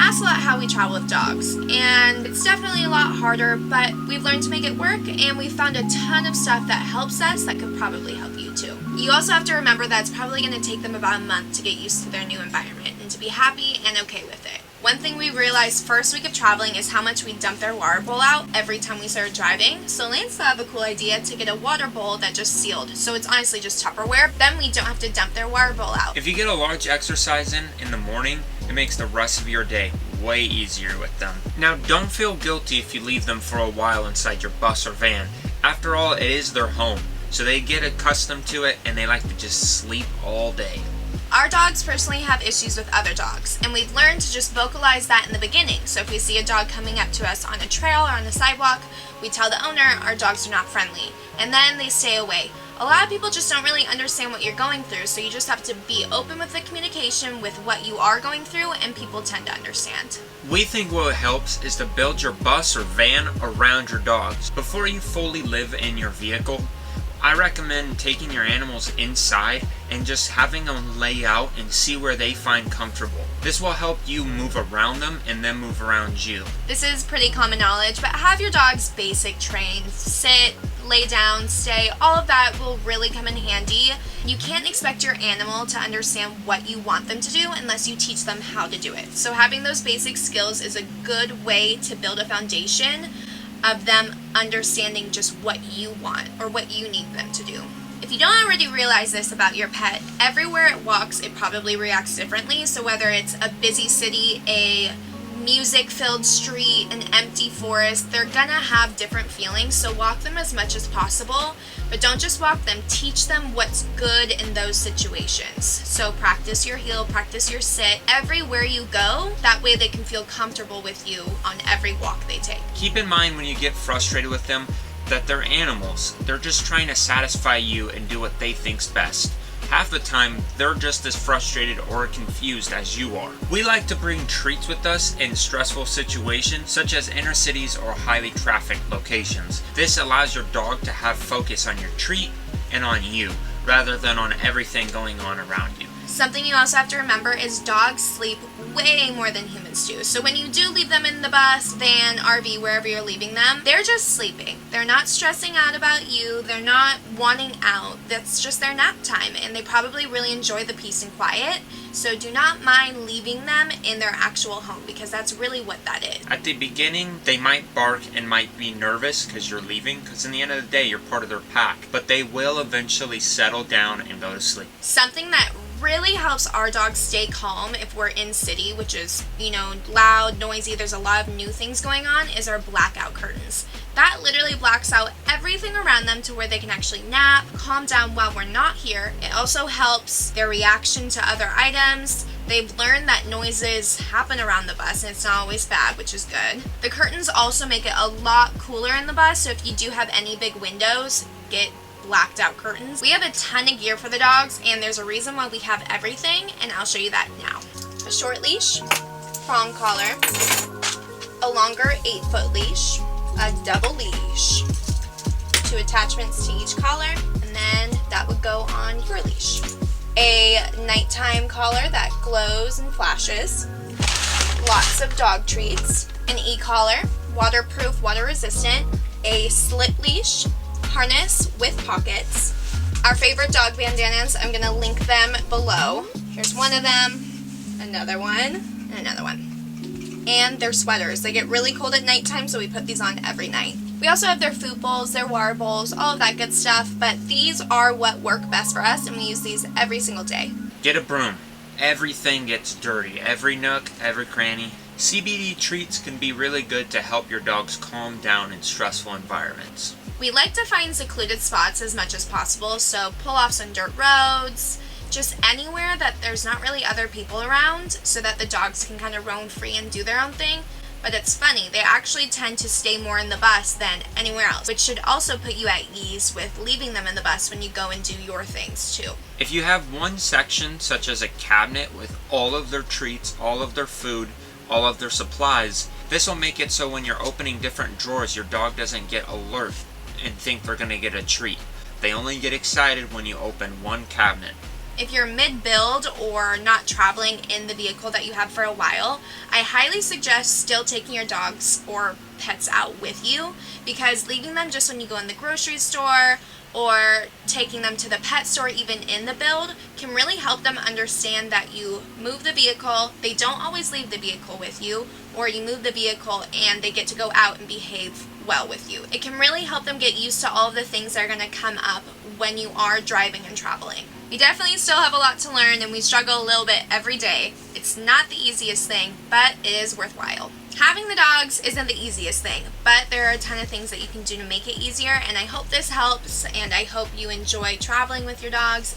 asked a lot how we travel with dogs, and it's definitely a lot harder, but we've learned to make it work, and we've found a ton of stuff that helps us that could probably help you too. You also have to remember that it's probably going to take them about a month to get used to their new environment and to be happy and okay with it. One thing we realized first week of traveling is how much we dump their water bowl out every time we started driving. So Lance thought of a cool idea to get a water bowl that just sealed. So it's honestly just Tupperware. Then we don't have to dump their water bowl out. If you get a large exercise in the morning, it makes the rest of your day way easier with them. Now, don't feel guilty if you leave them for a while inside your bus or van. After all, it is their home. So they get accustomed to it and they like to just sleep all day. Our dogs personally have issues with other dogs, and we've learned to just vocalize that in the beginning. So if we see a dog coming up to us on a trail or on the sidewalk, we tell the owner our dogs are not friendly, and then they stay away. A lot of people just don't really understand what you're going through, so you just have to be open with the communication with what you are going through, and people tend to understand. We think what helps is to build your bus or van around your dogs. Before you fully live in your vehicle, I recommend taking your animals inside and just having them lay out and see where they find comfortable. This will help you move around them and then move around you. This is pretty common knowledge, but have your dogs basic trained. Sit, lay down, stay, all of that will really come in handy. You can't expect your animal to understand what you want them to do unless you teach them how to do it. So having those basic skills is a good way to build a foundation of them understanding just what you want or what you need them to do. If you don't already realize this about your pet, everywhere it walks, it probably reacts differently. So whether it's a busy city, a music-filled street, an empty forest, they're gonna have different feelings. So walk them as much as possible, but don't just walk them, teach them what's good in those situations. So practice your heel, practice your sit, everywhere you go, that way they can feel comfortable with you on every walk they take. Keep in mind when you get frustrated with them that they're animals. They're just trying to satisfy you and do what they think's best. Half the time, they're just as frustrated or confused as you are. We like to bring treats with us in stressful situations, such as inner cities or highly trafficked locations. This allows your dog to have focus on your treat and on you, rather than on everything going on around you. Something you also have to remember is dogs sleep way more than humans do. So when you do leave them in the bus, van, RV, wherever you're leaving them, they're just sleeping. They're not stressing out about you. They're not wanting out. That's just their nap time, and they probably really enjoy the peace and quiet. So do not mind leaving them in their actual home, because that's really what that is. At the beginning, they might bark and might be nervous because you're leaving, because in the end of the day, you're part of their pack. But they will eventually settle down and go to sleep. Something that really helps our dogs stay calm if we're in city, which is, loud, noisy, there's a lot of new things going on, is our blackout curtains. That literally blacks out everything around them to where they can actually nap, calm down while we're not here. It also helps their reaction to other items. They've learned that noises happen around the bus and it's not always bad, which is good. The curtains also make it a lot cooler in the bus, so if you do have any big windows, get blacked out curtains. We have a ton of gear for the dogs, and there's a reason why we have everything, and I'll show you that now. A short leash, prong collar, a longer 8-foot leash, a double leash, 2 attachments to each collar, and then that would go on your leash. A nighttime collar that glows and flashes, lots of dog treats, an e-collar, waterproof, water resistant, a slip leash, harness with pockets, our favorite dog bandanas. I'm going to link them below. Here's one of them, another one, and another one. And their sweaters. They get really cold at nighttime, so we put these on every night. We also have their food bowls, their water bowls, all of that good stuff, but these are what work best for us, and we use these every single day. Get a broom. Everything gets dirty. Every nook, every cranny. CBD treats can be really good to help your dogs calm down in stressful environments. We like to find secluded spots as much as possible, so pull-offs on dirt roads, just anywhere that there's not really other people around, so that the dogs can kind of roam free and do their own thing. But it's funny, they actually tend to stay more in the bus than anywhere else, which should also put you at ease with leaving them in the bus when you go and do your things too. If you have one section, such as a cabinet with all of their treats, all of their food, all of their supplies, this will make it so when you're opening different drawers, your dog doesn't get alert and think they're going to get a treat. They only get excited when you open one cabinet. If you're mid-build or not traveling in the vehicle that you have for a while, I highly suggest still taking your dogs or pets out with you, because leaving them just when you go in the grocery store or taking them to the pet store even in the build can really help them understand that you move the vehicle, they don't always leave the vehicle with you, or you move the vehicle and they get to go out and behave well with you. It can really help them get used to all of the things that are going to come up when you are driving and traveling. We definitely still have a lot to learn, and we struggle a little bit every day. It's not the easiest thing, but it is worthwhile. Having the dogs isn't the easiest thing, but there are a ton of things that you can do to make it easier, and I hope this helps, and I hope you enjoy traveling with your dogs.